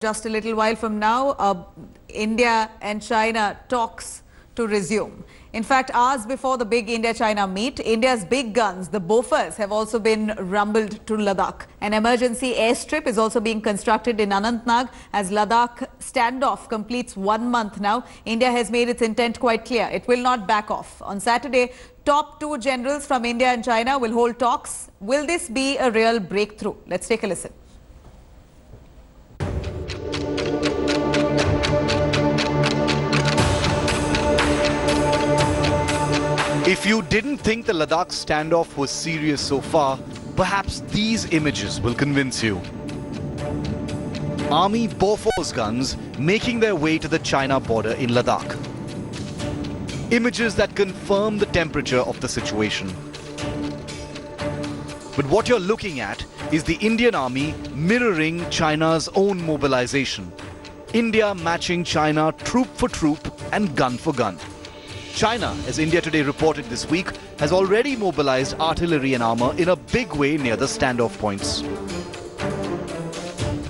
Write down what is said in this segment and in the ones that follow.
Just a little while from now, India and China talks to resume. In fact, hours before the big India-China meet, India's big guns, the Bofors, have also been rumbled to Ladakh. An emergency airstrip is also being constructed in Anantnag as Ladakh standoff completes 1 month now. India has made its intent quite clear. It will not back off. On Saturday, top two generals from India and China will hold talks. Will this be a real breakthrough? Let's take a listen. If you didn't think the Ladakh standoff was serious so far, perhaps these images will convince you. Army Bofors guns making their way to the China border in Ladakh. Images that confirm the temperature of the situation. But what you're looking at is the Indian Army mirroring China's own mobilization. India matching China troop for troop and gun for gun. China, as India Today reported this week, has already mobilized artillery and armor in a big way near the standoff points.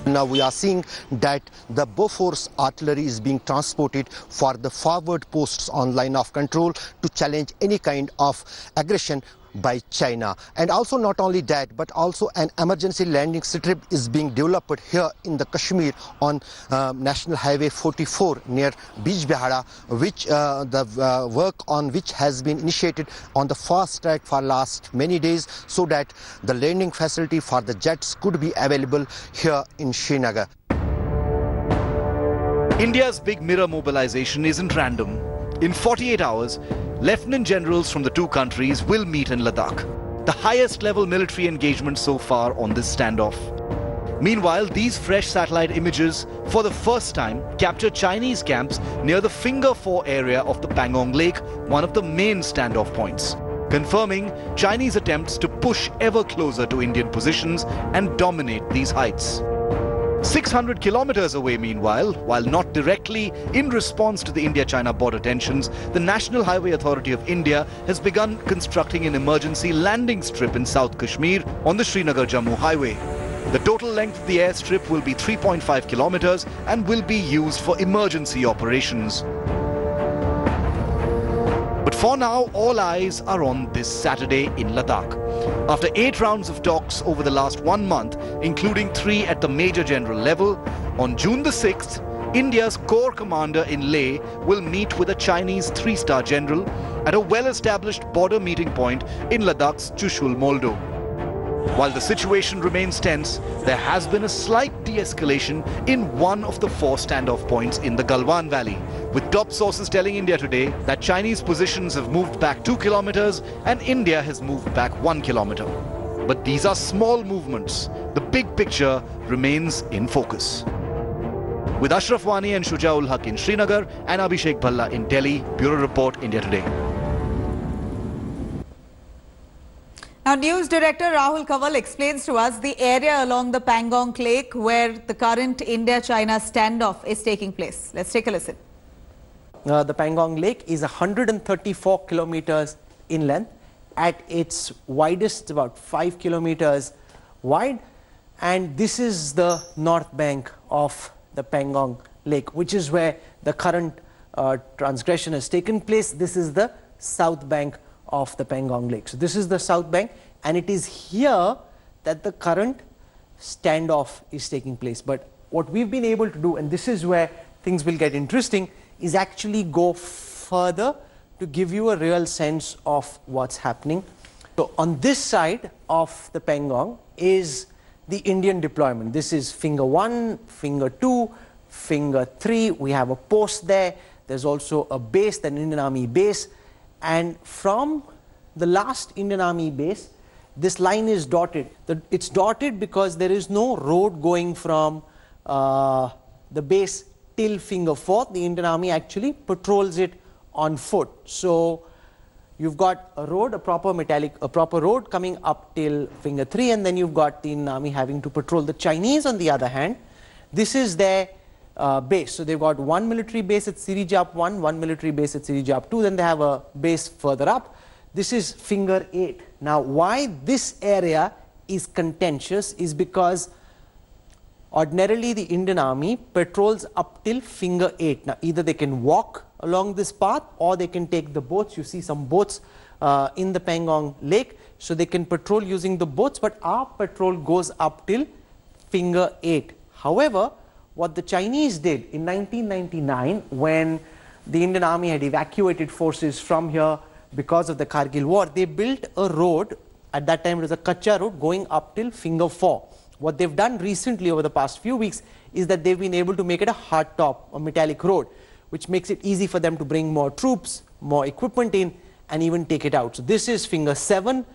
Now we are seeing that the Bofors artillery is being transported for the forward posts on line of control to challenge any kind of aggression by China. And also not only that, but also an emergency landing strip is being developed here in the Kashmir on National Highway 44 near Bijbehara, which the work on which has been initiated on the fast track for last many days, so that the landing facility for the jets could be available here in Srinagar. India's big mirror mobilization isn't random. In 48 hours, Lieutenant generals from the two countries will meet in Ladakh, the highest level military engagement so far on this standoff. Meanwhile, these fresh satellite images, for the first time, capture Chinese camps near the Finger Four area of the Pangong Lake, one of the main standoff points, confirming Chinese attempts to push ever closer to Indian positions and dominate these heights. 600 kilometers away, meanwhile, while not directly in response to the India-China border tensions, the National Highway Authority of India has begun constructing an emergency landing strip in South Kashmir on the Srinagar-Jammu highway. The total length of the airstrip will be 3.5 kilometers and will be used for emergency operations. But for now, all eyes are on this Saturday in Ladakh. After 8 rounds of talks over the last 1 month, including 3 at the Major General level, on June the 6th, India's Corps Commander in Leh will meet with a Chinese 3-star general at a well-established border meeting point in Ladakh's Chushul Moldo. While the situation remains tense, there has been a slight de-escalation in one of the 4 standoff points in the Galwan Valley, with top sources telling India Today that Chinese positions have moved back 2 kilometers and India has moved back 1 kilometer. But these are small movements. The big picture remains in focus. With Ashraf Wani and Shujaul Haq in Srinagar and Abhishek Bhalla in Delhi, Bureau Report, India Today. Now, News Director Rahul Kanwal explains to us the area along the Pangong Lake where the current India-China standoff is taking place. Let's take a listen. The Pangong Lake is 134 kilometers in length. At its widest, about 5 kilometers wide. And this is the north bank of the Pangong Lake, which is where the current transgression has taken place. This is the south bank of the Pangong Lake. So this is the south bank, and it is here that the current standoff is taking place. But what we've been able to do, and this is where things will get interesting, is actually go further to give you a real sense of what's happening. So on this side of the Pangong is the Indian deployment. This is Finger 1, Finger 2, Finger 3. We have a post there. There's also a base, an Indian Army base. And from the last Indian Army base, this line is dotted. It's dotted because there is no road going from the base till Finger 4. The Indian Army actually patrols it on foot. So you've got a road, a proper road coming up till Finger 3, and then you've got the Indian Army having to patrol. The Chinese, on the other hand, this is their base. So they've got 1 military base at Sirijap 1, 1 military base at Sirijap 2, then they have a base further up. This is Finger 8. Now, why this area is contentious is because Ordinarily, the Indian Army patrols up till finger 8. Now, either they can walk along this path or they can take the boats. You see some boats in the Pangong Lake, so they can patrol using the boats, but our patrol goes up till finger 8. However, what the Chinese did in 1999, when the Indian Army had evacuated forces from here because of the Kargil war, they built a road. At that time, it was a Kacha road going up till finger 4. What they've done recently over the past few weeks is that they've been able to make it a hardtop, a metallic road, which makes it easy for them to bring more troops, more equipment in, and even take it out. So this is finger 7,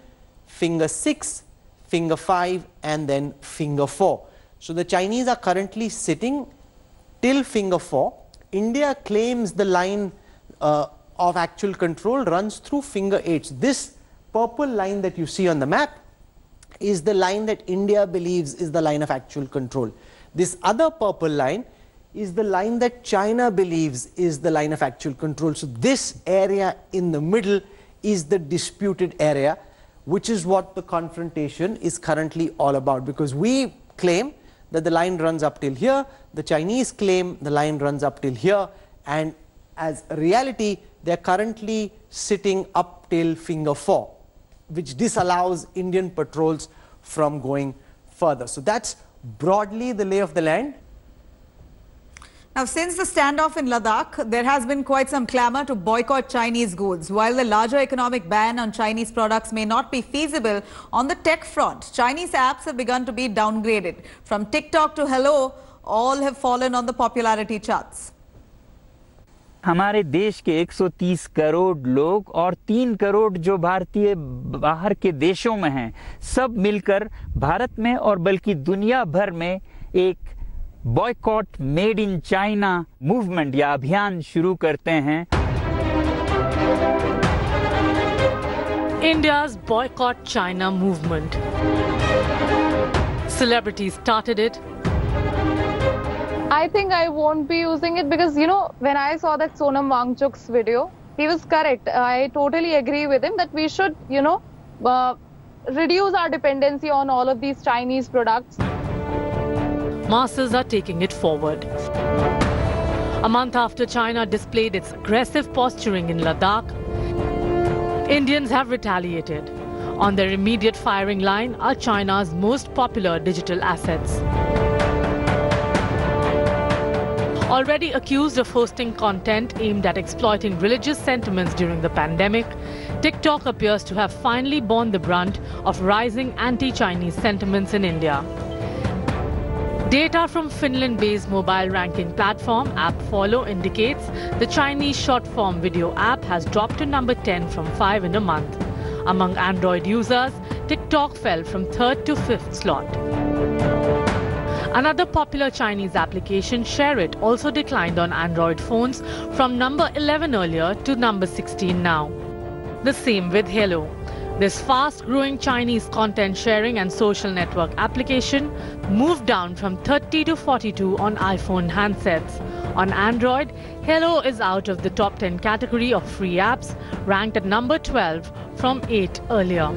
finger 6, finger 5, and then finger 4. So the Chinese are currently sitting till finger 4. India claims the line of actual control runs through finger 8. So this purple line that you see on the map is the line that India believes is the line of actual control. This other purple line is the line that China believes is the line of actual control. So this area in the middle is the disputed area, which is what the confrontation is currently all about, because we claim that the line runs up till here, the Chinese claim the line runs up till here, and as a reality, they're currently sitting up till finger 4, which disallows Indian patrols from going further. So that's broadly the lay of the land. Now, since the standoff in Ladakh, there has been quite some clamour to boycott Chinese goods. While the larger economic ban on Chinese products may not be feasible, on the tech front, Chinese apps have begun to be downgraded. From TikTok to Hello, all have fallen on the popularity charts. हमारे देश के 130 करोड़ लोग और 3 करोड़ जो भारतीय बाहर के देशों में हैं, सब मिलकर भारत में और बल्कि दुनिया भर में एक boycott made in China movement या अभियान शुरू करते हैं. India's boycott China movement. Celebrities started it. I think I won't be using it because, you know, when I saw that Sonam Wangchuk's video, he was correct. I totally agree with him that we should, you know, reduce our dependency on all of these Chinese products. Masses are taking it forward. A month after China displayed its aggressive posturing in Ladakh, Indians have retaliated. On their immediate firing line are China's most popular digital assets. Already accused of hosting content aimed at exploiting religious sentiments during the pandemic, TikTok appears to have finally borne the brunt of rising anti-Chinese sentiments in India. Data from Finland-based mobile ranking platform AppFollow indicates the Chinese short-form video app has dropped to number 10 from 5 in a month. Among Android users, TikTok fell from 3rd to 5th slot. Another popular Chinese application, ShareIt, also declined on Android phones from number 11 earlier to number 16 now. The same with Hello. This fast-growing Chinese content sharing and social network application moved down from 30 to 42 on iPhone handsets. On Android, Hello is out of the top 10 category of free apps, ranked at number 12 from 8 earlier.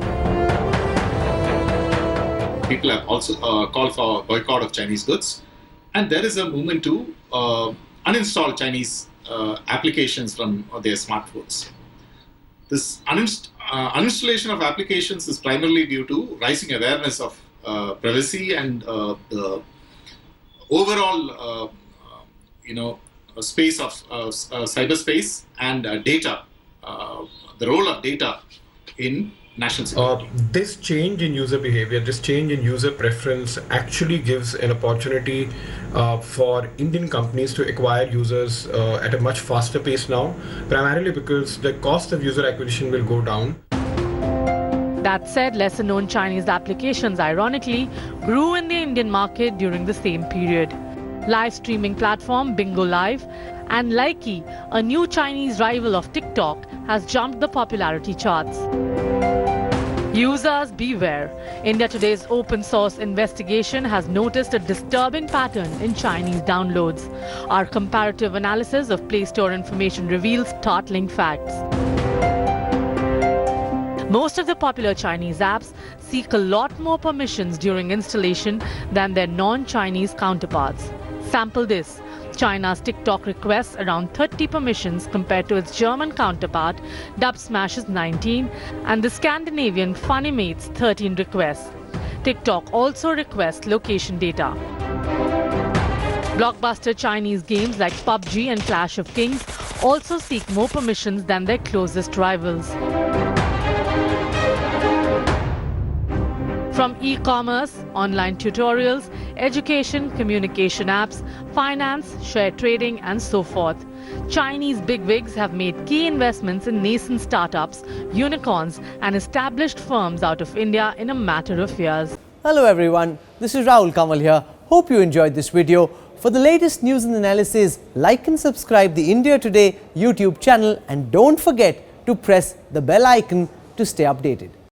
People have also called for boycott of Chinese goods, and there is a movement to uninstall Chinese applications from their smartphones. This uninstallation of applications is primarily due to rising awareness of privacy and the overall, space of cyberspace and data, the role of data in national security. This change in user behavior, this change in user preference actually gives an opportunity for Indian companies to acquire users at a much faster pace now, primarily because the cost of user acquisition will go down. That said, lesser-known Chinese applications, ironically, grew in the Indian market during the same period. Live streaming platform Bingo Live and Likee, a new Chinese rival of TikTok, has jumped the popularity charts. Users beware. India Today's open source investigation has noticed a disturbing pattern in Chinese downloads. Our comparative analysis of Play Store information reveals startling facts. Most of the popular Chinese apps seek a lot more permissions during installation than their non-Chinese counterparts. Sample this. China's TikTok requests around 30 permissions compared to its German counterpart Dubsmash's 19 and the Scandinavian Funnymate's 13 requests. TikTok also requests location data. Blockbuster Chinese games like PUBG and Clash of Kings also seek more permissions than their closest rivals. From e-commerce, online tutorials, education, communication apps, finance, share trading and so forth, Chinese bigwigs have made key investments in nascent startups, unicorns and established firms out of India in a matter of years. Hello everyone, this is Rahul Kamal here. Hope you enjoyed this video. For the latest news and analysis, like and subscribe the India Today YouTube channel and don't forget to press the bell icon to stay updated.